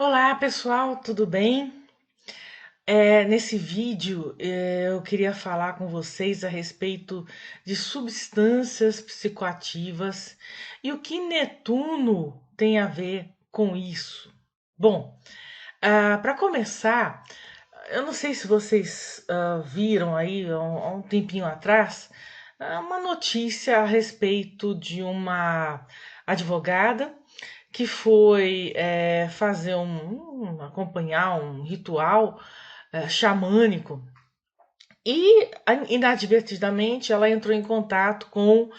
Olá pessoal, tudo bem? Nesse vídeo eu queria falar com vocês a respeito de substâncias psicoativas e o que Netuno tem a ver com isso. Bom, para começar, eu não sei se vocês viram aí há um tempinho atrás uma notícia a respeito de uma advogada que foi fazer acompanhar um ritual xamânico e inadvertidamente ela entrou em contato com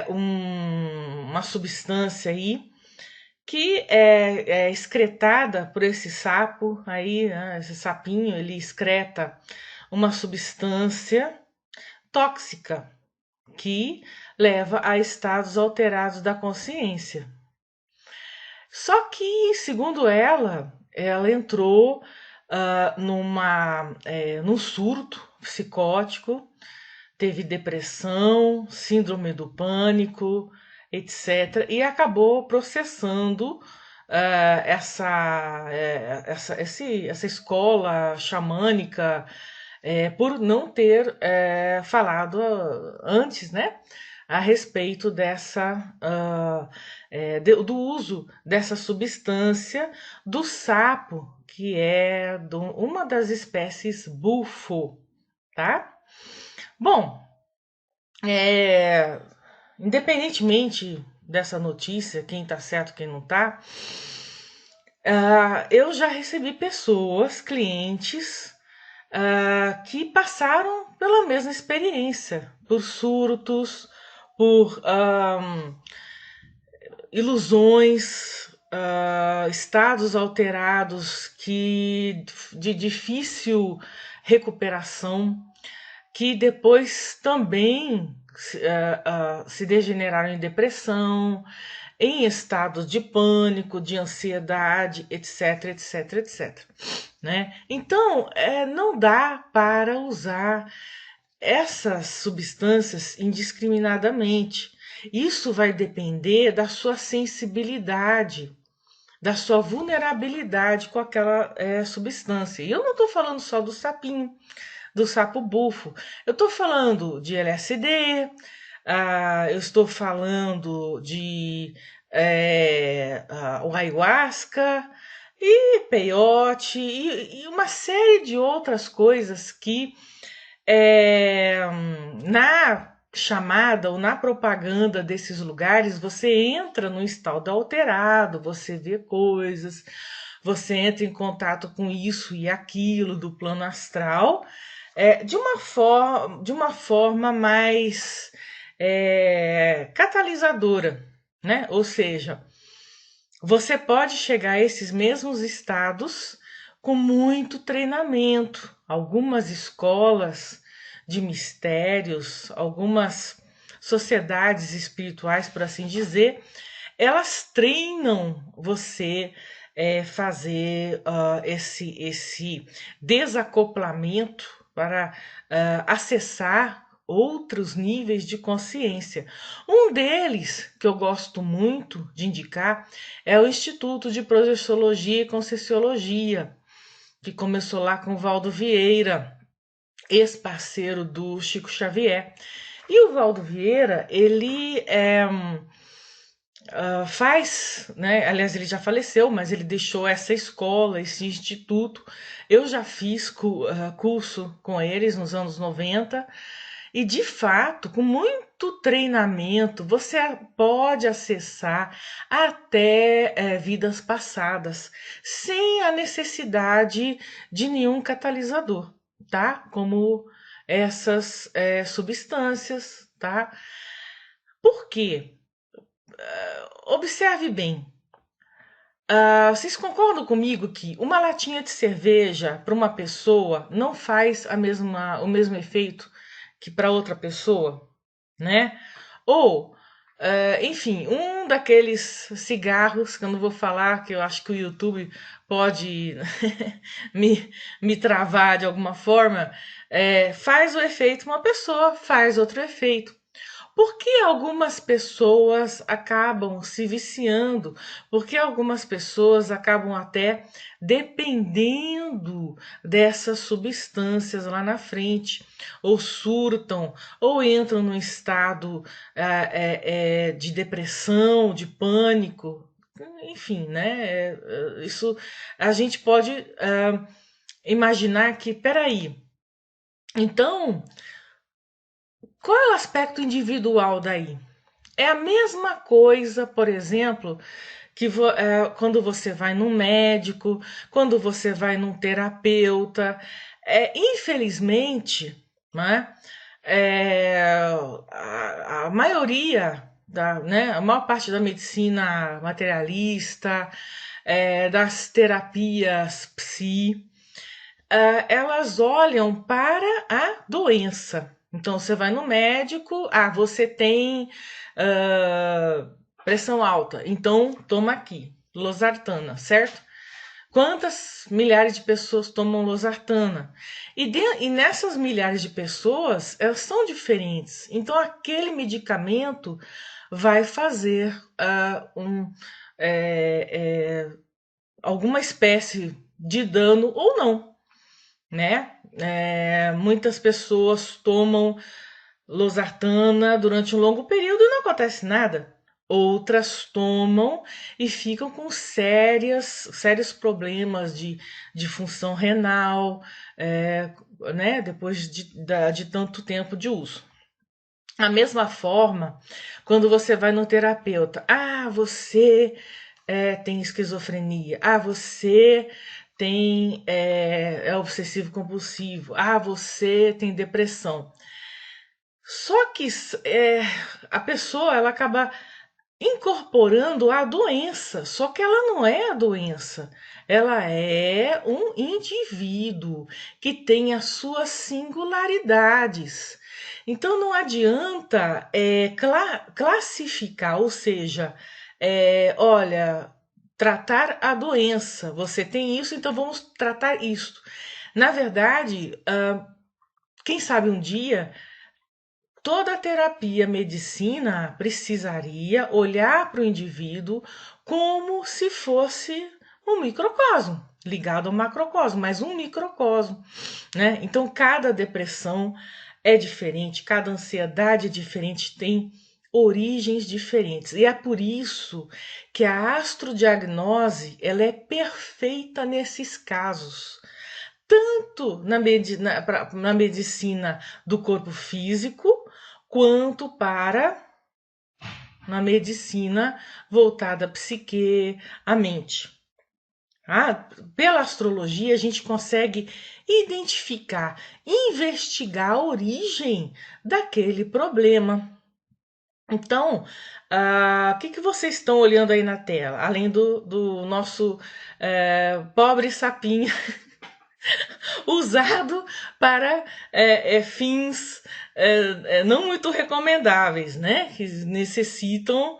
uma substância aí que é excretada por esse sapo aí, né, esse sapinho, ele excreta uma substância tóxica que leva a estados alterados da consciência. Só que, segundo ela entrou num surto psicótico, teve depressão, síndrome do pânico, etc. E acabou processando essa escola xamânica por não ter falado antes, né? A respeito do uso dessa substância do sapo, que é uma das espécies bufo, tá? Bom, é, independentemente dessa notícia, quem tá certo, quem não tá, eu já recebi pessoas, clientes, que passaram pela mesma experiência, por surtos, por ilusões, estados alterados de difícil recuperação, que depois também se degeneraram em depressão, em estados de pânico, de ansiedade, etc, etc, etc. Né? Então, não dá para usar essas substâncias indiscriminadamente. Isso vai depender da sua sensibilidade, da sua vulnerabilidade com aquela substância. E eu não estou falando só do sapinho, do sapo bufo. Eu estou falando de LSD, eu estou falando de o ayahuasca e peyote e uma série de outras coisas que na chamada ou na propaganda desses lugares, você entra no estado alterado, você vê coisas, você entra em contato com isso e aquilo do plano astral, de uma forma mais catalisadora, né? Ou seja, você pode chegar a esses mesmos estados com muito treinamento. Algumas escolas de mistérios, algumas sociedades espirituais, por assim dizer, elas treinam você fazer esse desacoplamento para acessar outros níveis de consciência. Um deles, que eu gosto muito de indicar, é o Instituto de Projeciologia e Conscienciologia, que começou lá com o Valdo Vieira, ex-parceiro do Chico Xavier. E o Valdo Vieira, ele faz, né? Aliás, ele já faleceu, mas ele deixou essa escola, esse instituto. Eu já fiz curso com eles nos anos 90 e, de fato, com muito treinamento, você pode acessar até vidas passadas, sem a necessidade de nenhum catalisador, tá? Como essas substâncias, tá? Por quê? Observe bem. Vocês concordam comigo que uma latinha de cerveja para uma pessoa não faz o mesmo efeito que para outra pessoa, né? Ou, enfim, um daqueles cigarros que eu não vou falar, que eu acho que o YouTube pode me travar de alguma forma, faz o efeito uma pessoa, faz outro efeito. Por que algumas pessoas acabam se viciando? Por que algumas pessoas acabam até dependendo dessas substâncias lá na frente? Ou surtam, ou entram num estado de depressão, de pânico, enfim, né? Isso a gente pode imaginar que, peraí, então, qual é o aspecto individual daí? É a mesma coisa, por exemplo, que quando você vai num médico, quando você vai num terapeuta. Infelizmente, né, a maioria, né, a maior parte da medicina materialista, das terapias psi, elas olham para a doença. Então, você vai no médico, você tem pressão alta, então toma aqui, losartana, certo? Quantas milhares de pessoas tomam losartana? E nessas milhares de pessoas, elas são diferentes. Então, aquele medicamento vai fazer alguma espécie de dano ou não, né? Muitas pessoas tomam losartana durante um longo período e não acontece nada. Outras tomam e ficam com sérios problemas de função renal, né, depois de tanto tempo de uso. A mesma forma, quando você vai no terapeuta, você tem esquizofrenia, você é obsessivo compulsivo, você tem depressão. Só que a pessoa ela acaba incorporando a doença, só que ela não é a doença, ela é um indivíduo que tem as suas singularidades. Então não adianta classificar, ou seja, olha, tratar a doença, você tem isso, então vamos tratar isso. Na verdade, quem sabe um dia toda terapia medicina precisaria olhar para o indivíduo como se fosse um microcosmo, ligado ao macrocosmo, mas um microcosmo, né? Então, cada depressão é diferente, cada ansiedade é diferente, tem origens diferentes. E é por isso que a astrodiagnose ela é perfeita nesses casos. Tanto na medicina do corpo físico, quanto para na medicina voltada à psique, à mente. Pela astrologia, a gente consegue identificar, investigar a origem daquele problema. Então, o que vocês estão olhando aí na tela? Além do nosso pobre sapinho usado para fins não muito recomendáveis, né? Que necessitam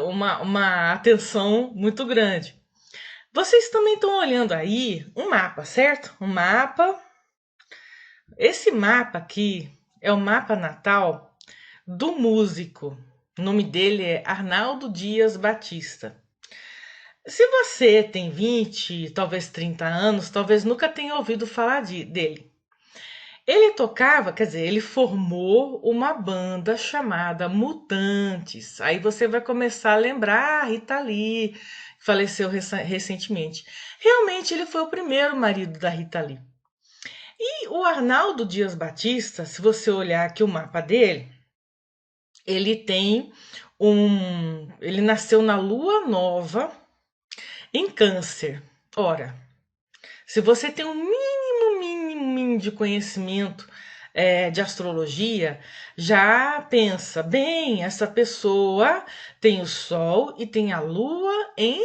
uma atenção muito grande. Vocês também estão olhando aí um mapa, certo? Um mapa. Esse mapa aqui é o mapa natal do músico. O nome dele é Arnaldo Dias Batista. Se você tem 20, talvez 30 anos, talvez nunca tenha ouvido falar dele. Ele tocava, quer dizer, ele formou uma banda chamada Mutantes. Aí você vai começar a lembrar Rita Lee, que faleceu recentemente. Realmente ele foi o primeiro marido da Rita Lee. E o Arnaldo Dias Batista, se você olhar aqui o mapa dele, ele tem ele nasceu na Lua Nova, em Câncer. Ora, se você tem um mínimo de conhecimento de astrologia, já pensa, bem, essa pessoa tem o Sol e tem a Lua em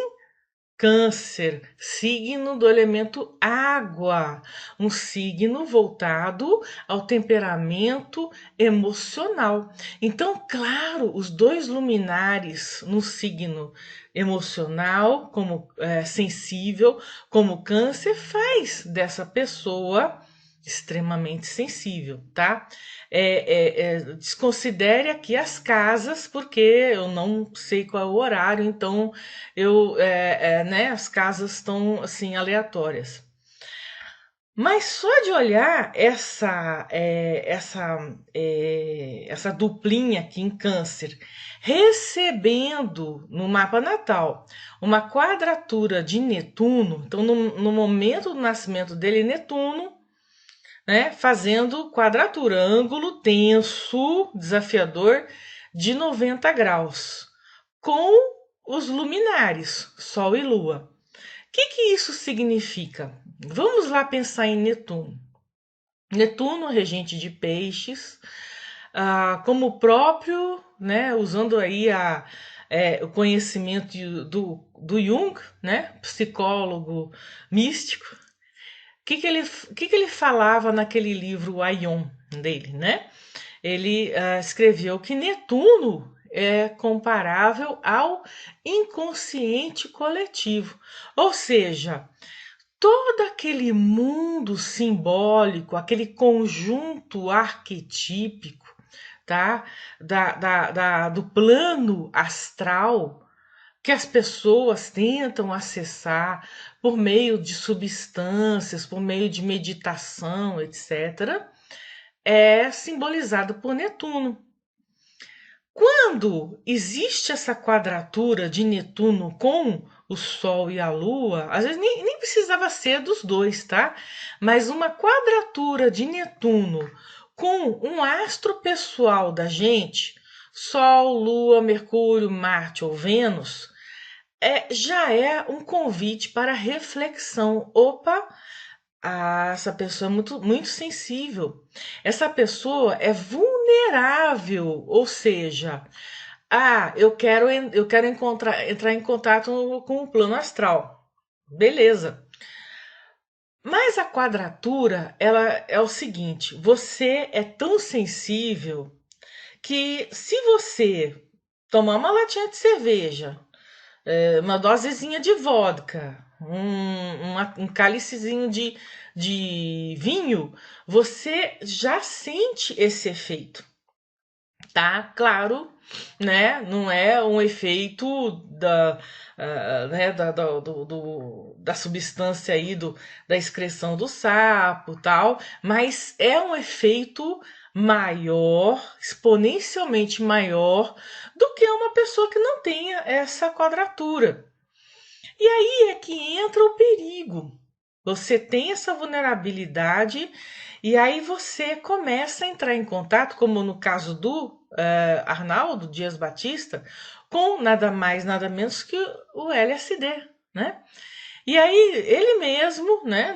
Câncer, signo do elemento água, um signo voltado ao temperamento emocional. Então, claro, os dois luminares no signo emocional, como sensível, como Câncer, faz dessa pessoa extremamente sensível, tá? Desconsidere aqui as casas, porque eu não sei qual é o horário, então né, as casas estão assim aleatórias. Mas só de olhar essa duplinha aqui em Câncer, recebendo no mapa natal uma quadratura de Netuno, então no momento do nascimento dele, Netuno, né, fazendo quadratura, ângulo tenso, desafiador, de 90 graus, com os luminares, Sol e Lua. O que isso significa? Vamos lá pensar em Netuno. Netuno, regente de peixes, como o próprio, né, usando aí o conhecimento do Jung, né, psicólogo místico, o que ele falava naquele livro Aion dele, né? Ele escreveu que Netuno é comparável ao inconsciente coletivo, ou seja, todo aquele mundo simbólico, aquele conjunto arquetípico, tá? Do plano astral que as pessoas tentam acessar por meio de substâncias, por meio de meditação, etc., é simbolizado por Netuno. Quando existe essa quadratura de Netuno com o Sol e a Lua, às vezes nem precisava ser dos dois, tá? Mas uma quadratura de Netuno com um astro pessoal da gente, Sol, Lua, Mercúrio, Marte ou Vênus, já é um convite para reflexão. Opa, essa pessoa é muito, muito sensível. Essa pessoa é vulnerável, ou seja, eu quero entrar em contato com o plano astral. Beleza. Mas a quadratura, ela é o seguinte, você é tão sensível que se você tomar uma latinha de cerveja, uma dosezinha de vodka, um cálicezinho de vinho, você já sente esse efeito, tá? Claro, né? Não é um efeito né, da substância aí, da excreção do sapo, tal, mas é um efeito maior, exponencialmente maior do que uma pessoa que não tenha essa quadratura. E aí é que entra o perigo. Você tem essa vulnerabilidade e aí você começa a entrar em contato, como no caso do Arnaldo Dias Batista, com nada mais, nada menos que o LSD, né? E aí ele mesmo, né,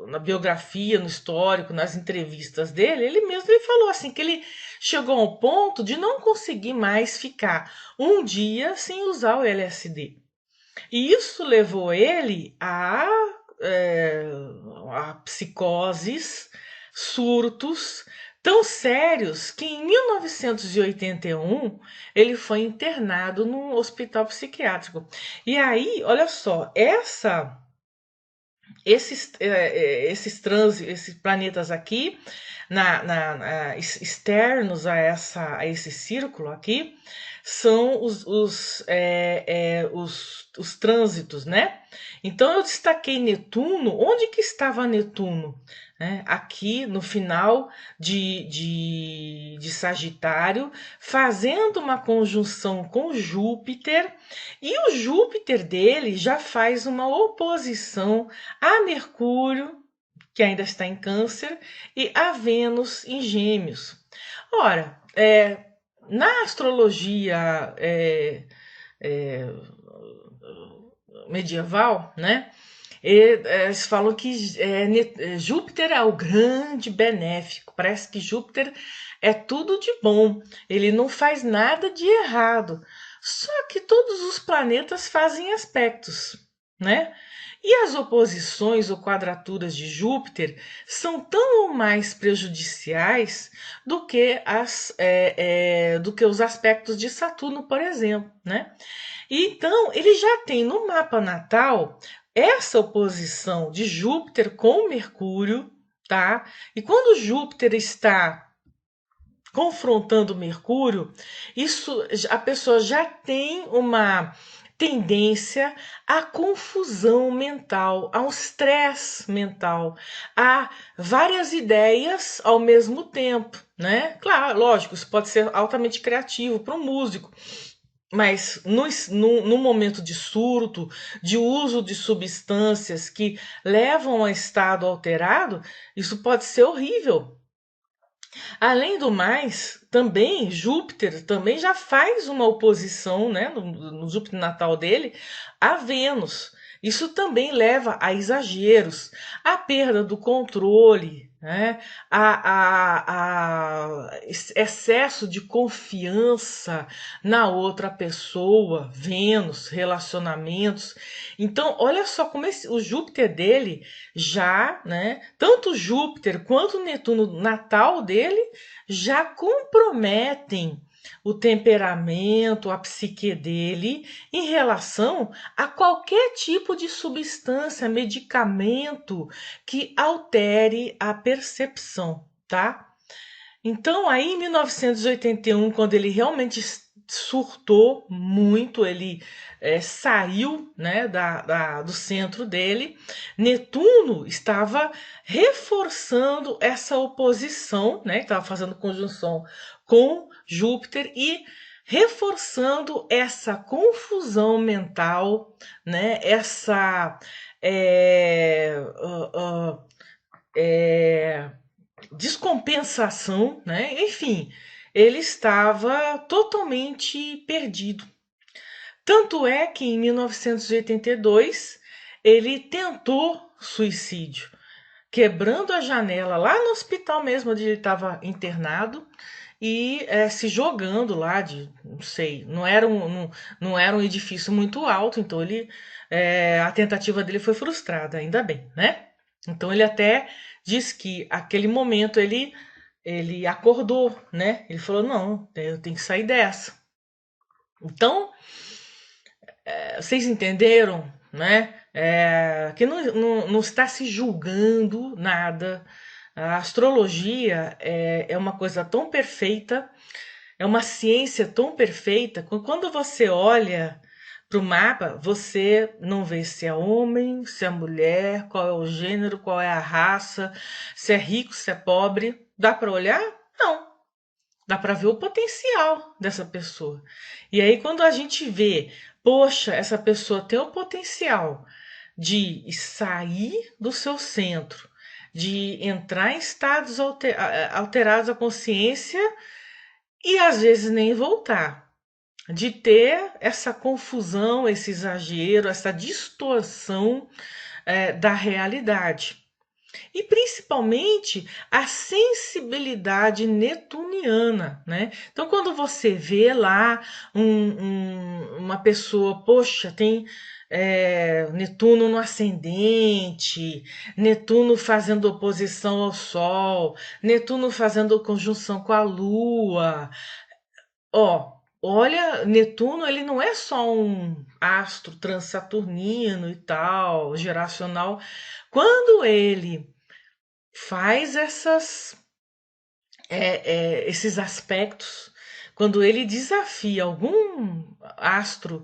na biografia, no histórico, nas entrevistas dele, ele falou assim que ele chegou ao ponto de não conseguir mais ficar um dia sem usar o LSD. E isso levou ele a psicoses, surtos tão sérios que em 1981 ele foi internado num hospital psiquiátrico. E aí, olha só, esses planetas aqui, externos a esse círculo aqui, são os trânsitos, né? Então eu destaquei Netuno. Onde que estava Netuno? Aqui no final de Sagitário, fazendo uma conjunção com Júpiter, e o Júpiter dele já faz uma oposição a Mercúrio, que ainda está em Câncer, e a Vênus em Gêmeos. Ora, na astrologia medieval, né? Eles falam que Júpiter é o grande benéfico. Parece que Júpiter é tudo de bom. Ele não faz nada de errado. Só que todos os planetas fazem aspectos, né? E as oposições ou quadraturas de Júpiter são tão mais prejudiciais do que os aspectos de Saturno, por exemplo, né? Então, ele já tem no mapa natal essa oposição de Júpiter com Mercúrio, tá? E quando Júpiter está confrontando Mercúrio, isso a pessoa já tem uma tendência à confusão mental, a um estresse mental, a várias ideias ao mesmo tempo, né? Claro, lógico, isso pode ser altamente criativo para um músico, mas no momento de surto, de uso de substâncias que levam a estado alterado, isso pode ser horrível. Além do mais, também Júpiter também já faz uma oposição, né, no Júpiter natal dele, a Vênus. Isso também leva a exageros, a perda do controle, né, a excesso de confiança na outra pessoa, Vênus, relacionamentos. Então, olha só como o Júpiter dele já, né, tanto Júpiter quanto Netuno natal dele já comprometem o temperamento, a psique dele em relação a qualquer tipo de substância, medicamento que altere a percepção, tá? Então, aí em 1981, quando ele realmente surtou muito, ele saiu, né, do centro dele, Netuno estava reforçando essa oposição, né, estava fazendo conjunção com Júpiter e reforçando essa confusão mental, né, essa uh, uh, é, descompensação, né? Enfim, ele estava totalmente perdido. Tanto é que em 1982 ele tentou suicídio, quebrando a janela lá no hospital mesmo onde ele estava internado e se jogando lá de, não sei, não era um edifício muito alto, então a tentativa dele foi frustrada, ainda bem, né? Então ele até diz que aquele momento ele acordou, né? Ele falou, não, eu tenho que sair dessa. Então, vocês entenderam, né? Que não está se julgando nada. A astrologia é uma coisa tão perfeita, é uma ciência tão perfeita, que quando você olha para o mapa, você não vê se é homem, se é mulher, qual é o gênero, qual é a raça, se é rico, se é pobre. Dá para olhar? Não. Dá para ver o potencial dessa pessoa. E aí, quando a gente vê, poxa, essa pessoa tem o potencial de sair do seu centro, de entrar em estados alterados da consciência e às vezes nem voltar, de ter essa confusão, esse exagero, essa distorção da realidade. E principalmente a sensibilidade netuniana, né? Então, quando você vê lá uma pessoa, poxa, tem Netuno no ascendente, Netuno fazendo oposição ao Sol, Netuno fazendo conjunção com a Lua, ó, olha, Netuno ele não é só um astro transaturnino e tal, geracional. Quando ele faz esses aspectos, quando ele desafia algum astro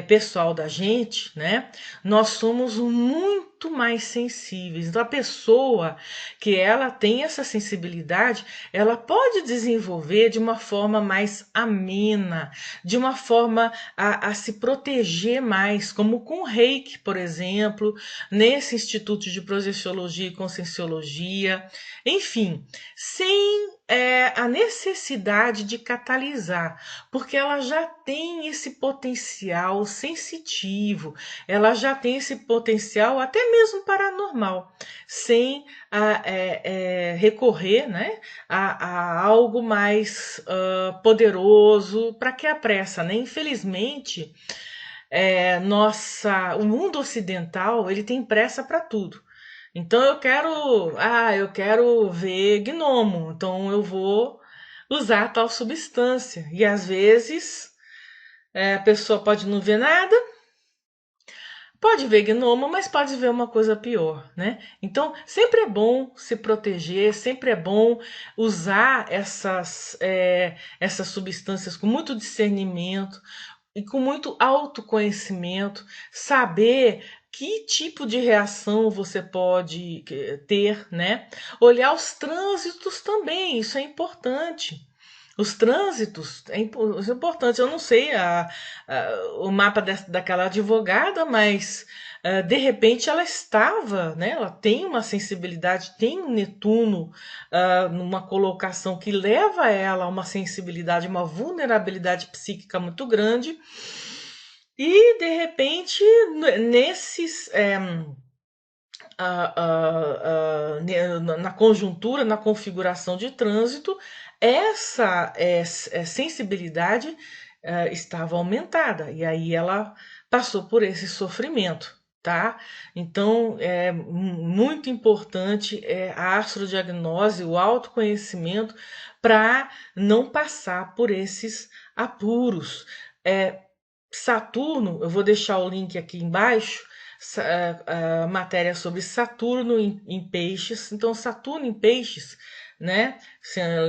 pessoal da gente, né? Nós somos muito mais sensíveis. Então, a pessoa que ela tem essa sensibilidade, ela pode desenvolver de uma forma mais amena, de uma forma a se proteger mais, como com o Reiki, por exemplo, nesse Instituto de Projeciologia e Conscienciologia, enfim, sem a necessidade de catalisar, porque ela já tem esse potencial sensitivo, ela já tem esse potencial até mesmo paranormal, sem recorrer, né, a algo mais poderoso. Para que a pressa, né? Infelizmente, o mundo ocidental ele tem pressa para tudo. Então eu quero ver gnomo, então eu vou usar tal substância. E às vezes a pessoa pode não ver nada, Pode ver gnomo, mas pode ver uma coisa pior, né? Então, sempre é bom se proteger, sempre é bom usar essas substâncias com muito discernimento e com muito autoconhecimento, saber que tipo de reação você pode ter, né? Olhar os trânsitos também, isso é importante. Os trânsitos isso é importante. Eu não sei o mapa daquela advogada, mas de repente ela estava, né? Ela tem uma sensibilidade, tem um Netuno numa colocação que leva ela a uma sensibilidade, uma vulnerabilidade psíquica muito grande. E de repente, nesses. Na conjuntura, na configuração de trânsito, essa sensibilidade estava aumentada, e aí ela passou por esse sofrimento, tá? Então é muito importante a astrodiagnose, o autoconhecimento, para não passar por esses apuros. Saturno, eu vou deixar o link aqui embaixo, a matéria sobre Saturno em peixes. Então, Saturno em peixes, né?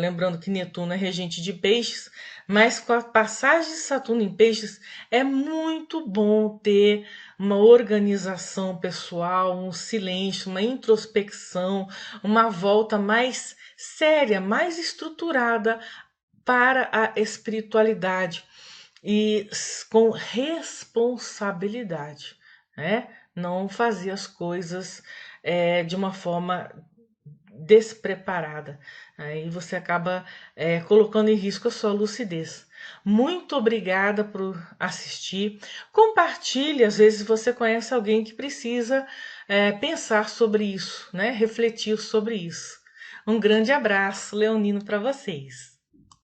Lembrando que Netuno é regente de peixes, mas com a passagem de Saturno em peixes é muito bom ter uma organização pessoal, um silêncio, uma introspecção, uma volta mais séria, mais estruturada para a espiritualidade e com responsabilidade, né? Não fazer as coisas de uma forma despreparada. Aí você acaba colocando em risco a sua lucidez. Muito obrigada por assistir. Compartilhe, às vezes você conhece alguém que precisa pensar sobre isso, né? Refletir sobre isso. Um grande abraço leonino para vocês.